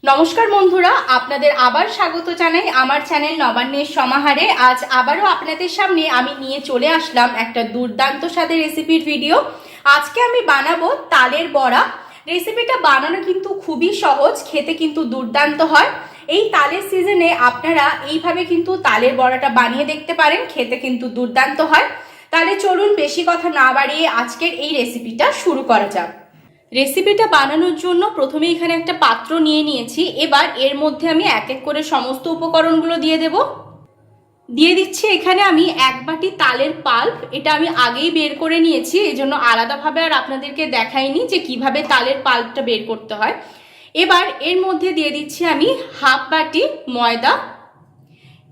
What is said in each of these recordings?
নমস্কার বন্ধুরা, আপনাদের আবার স্বাগত জানাই আমার চ্যানেল নবান্নের সমাহারে। আজ আবারও আপনাদের সামনে আমি নিয়ে চলে আসলাম একটা দুর্দান্ত স্বাদের রেসিপির ভিডিও। আজকে আমি বানাবো তালের বড়া। রেসিপিটা বানানো কিন্তু খুবই সহজ, খেতে কিন্তু দুর্দান্ত হয়। এই তালের সিজনে আপনারা এইভাবে কিন্তু তালের বড়াটা বানিয়ে দেখতে পারেন, খেতে কিন্তু দুর্দান্ত হয়। তাহলে চলুন বেশি কথা না বাড়িয়ে আজকের এই রেসিপিটা শুরু করা যাক। রেসিপিটা বানানোর জন্য প্রথমে এখানে একটা পাত্র নিয়ে নিয়েছি। এবার এর মধ্যে আমি এক এক করে সমস্ত উপকরণগুলো দিয়ে দিচ্ছি। এখানে আমি 1 বাটি তালের পাল্প, এটা আমি আগেই বের করে নিয়েছি, এই জন্য আলাদাভাবে আর আপনাদেরকে দেখাইনি যে কিভাবে তালের পাল্পটা বের করতে হয়। এবার এর মধ্যে দিয়ে দিচ্ছি আমি 1/2 বাটি ময়দা,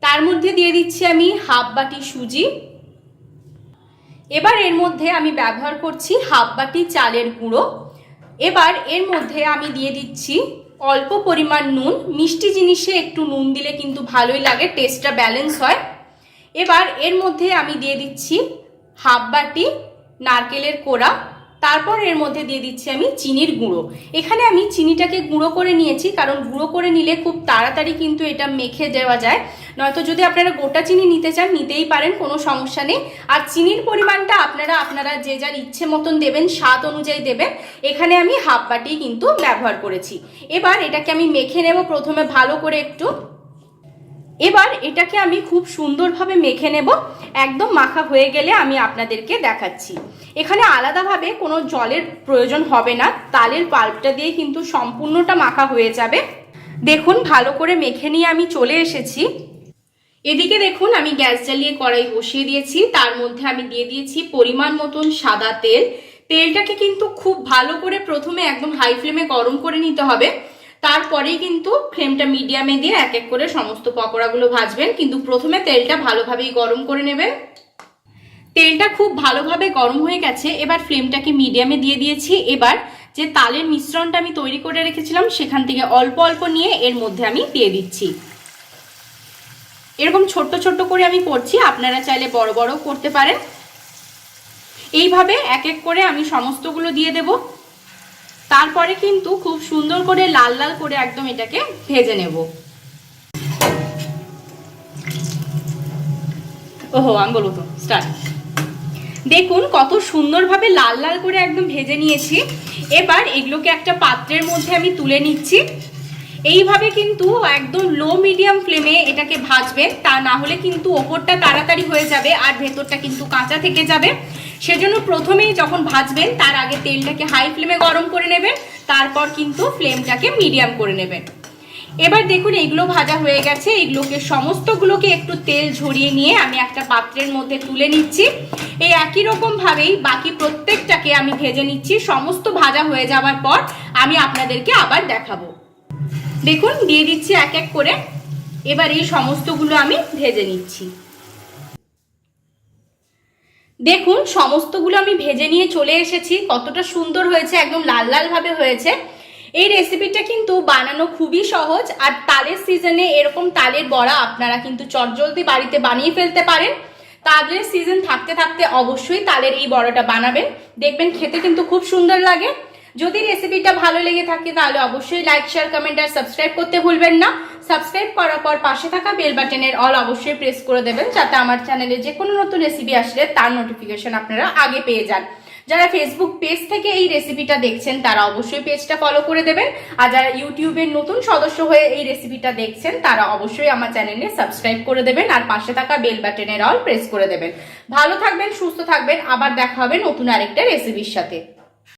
তার মধ্যে দিয়ে দিচ্ছি আমি 1/2 বাটি সুজি। এবার এর মধ্যে আমি ব্যবহার করছি 1/2 বাটি চালের গুঁড়ো। এবার এর মধ্যে আমি দিয়ে দিচ্ছি অল্প পরিমাণ নুন। মিষ্টি জিনিসে একটু নুন দিলে কিন্তু ভালোই লাগে, টেস্টটা ব্যালেন্স হয়। এবার এর মধ্যে আমি দিয়ে দিচ্ছি 1/2 বাটি নারকেলের কোড়া। তারপর এর মধ্যে দিয়ে দিচ্ছি আমি চিনির গুঁড়ো। এখানে আমি চিনিটাকে গুঁড়ো করে নিয়েছি, কারণ গুঁড়ো করে নিলে খুব তাড়াতাড়ি কিন্তু এটা মেখে দেওয়া যায়। নয়তো যদি আপনারা গোটা চিনি নিতে চান নিতেই পারেন, কোনো সমস্যা নেই। আর চিনির পরিমাণটা আপনারা যে যার ইচ্ছে মতন দেবেন, স্বাদ অনুযায়ী দেবেন। এখানে আমি 1/2 বাটি কিন্তু ব্যবহার করেছি। এবার এটাকে আমি মেখে নেব প্রথমে ভালো করে একটু। এবার এটাকে আমি খুব সুন্দরভাবে মেখে নেব। একদম মাখা হয়ে গেলে আমি আপনাদেরকে দেখাচ্ছি। এখানে আলাদাভাবে কোনো জলের প্রয়োজন হবে না, তালের পাল্পটা দিয়ে কিন্তু সম্পূর্ণটা মাখা হয়ে যাবে। দেখুন ভালো করে মেখে নিয়ে আমি চলে এসেছি। এদিকে দেখুন আমি গ্যাস জ্বালিয়ে কড়াই বসিয়ে দিয়েছি, তার মধ্যে আমি দিয়ে দিয়েছি পরিমাণ মতন সাদা তেল। তেলটাকে কিন্তু খুব ভালো করে প্রথমে একদম হাই ফ্লেমে গরম করে নিতে হবে, তারপরেই কিন্তু ফ্লেমটা মিডিয়ামে দিয়ে এক এক করে সমস্ত পকোড়াগুলো ভাজবেন। কিন্তু প্রথমে তেলটা ভালোভাবেই গরম করে নেবেন। তেলটা খুব ভালোভাবে গরম হয়ে গেছে, এবার ফ্লেমটাকে মিডিয়ামে দিয়ে দিয়েছি। এবার যে তালের মিশ্রণটা আমি তৈরি করে রেখেছিলাম সেখান থেকে অল্প অল্প নিয়ে এর মধ্যে আমি দিয়ে দিচ্ছি। এরকম ছোট্ট ছোট্ট করে আমি করছি, আপনারা চাইলে বড় বড় করতে পারেন। এইভাবে এক এক করে আমি সমস্তগুলো দিয়ে দেব। তারপরে কিন্তু খুব সুন্দর করে লাল লাল করে একদম এটাকে ভেজে নেব। ওহো, আমি বলবো তো স্টার্ট। দেখুন কত সুন্দরভাবে লাল লাল করে একদম ভেজে নিয়েছি। এবার এগুলোকে একটা পাত্রের মধ্যে আমি তুলে নিচ্ছি। এইভাবে কিন্তু একদম লো মিডিয়াম ফ্লেমে এটাকে ভাজবেন, তা না হলে কিন্তু ওপরটা তাড়াতাড়ি হয়ে যাবে আর ভেতরটা কিন্তু কাঁচা থেকে যাবে। সেজন্য প্রথমেই যখন ভাজবেন তার আগে তেলটাকে হাই ফ্লেমে গরম করে নেবেন, তারপর কিন্তু ফ্লেমটাকে মিডিয়াম করে নেবেন। এবার দেখুন এইগুলো ভাজা হয়ে গেছে। এইগুলোকে সমস্তগুলোকে একটু তেল ঝরিয়ে নিয়ে আমি একটা পাত্রের মধ্যে তুলে নিচ্ছি। এই একই রকম ভাবেই বাকি প্রত্যেকটাকে আমি ভেজে নিচ্ছি। সমস্ত ভাজা হয়ে যাওয়ার পর আমি আপনাদেরকে আবার দেখাবো। দেখুন দিয়ে দিচ্ছি এক এক করে। এবার এই সমস্তগুলো আমি ভেজে নিচ্ছি। দেখুন সমস্তগুলো আমি ভেজে নিয়ে চলে এসেছি। কতটা সুন্দর হয়েছে, একদম লাল লাল ভাবে হয়েছে। এই রেসিপিটা কিন্তু বানানো খুবই সহজ। আর তালের সিজনে এরকম তালের বড়া আপনারা কিন্তু চটজলদি বাড়িতে বানিয়ে ফেলতে পারেন। তালের সিজন থাকতে থাকতে অবশ্যই তালের এই বড়াটা বানাবেন, দেখবেন খেতে কিন্তু খুব সুন্দর লাগে। যদি রেসিপিটা ভালো লেগে থাকে তাহলে অবশ্যই লাইক, শেয়ার, কমেন্ট আর সাবস্ক্রাইব করতে ভুলবেন না। সাবস্ক্রাইব করার পর পাশে থাকা বেল বাটনের অল অবশ্যই প্রেস করে দেবেন, যাতে আমার চ্যানেলে যে কোনো নতুন রেসিপি আসলে তার নোটিফিকেশন আপনারা আগে পেয়ে যান। যারা ফেসবুক পেজ থেকে এই রেসিপিটা দেখছেন তারা অবশ্যই পেজটা ফলো করে দেবেন। আর যারা ইউটিউবের নতুন সদস্য হয়ে এই রেসিপিটা দেখছেন তারা অবশ্যই আমার চ্যানেলে সাবস্ক্রাইব করে দেবেন আর পাশে থাকা বেল বাটনের অল প্রেস করে দেবেন। ভালো থাকবেন, সুস্থ থাকবেন। আবার দেখা হবে নতুন আরেকটা রেসিপির সাথে।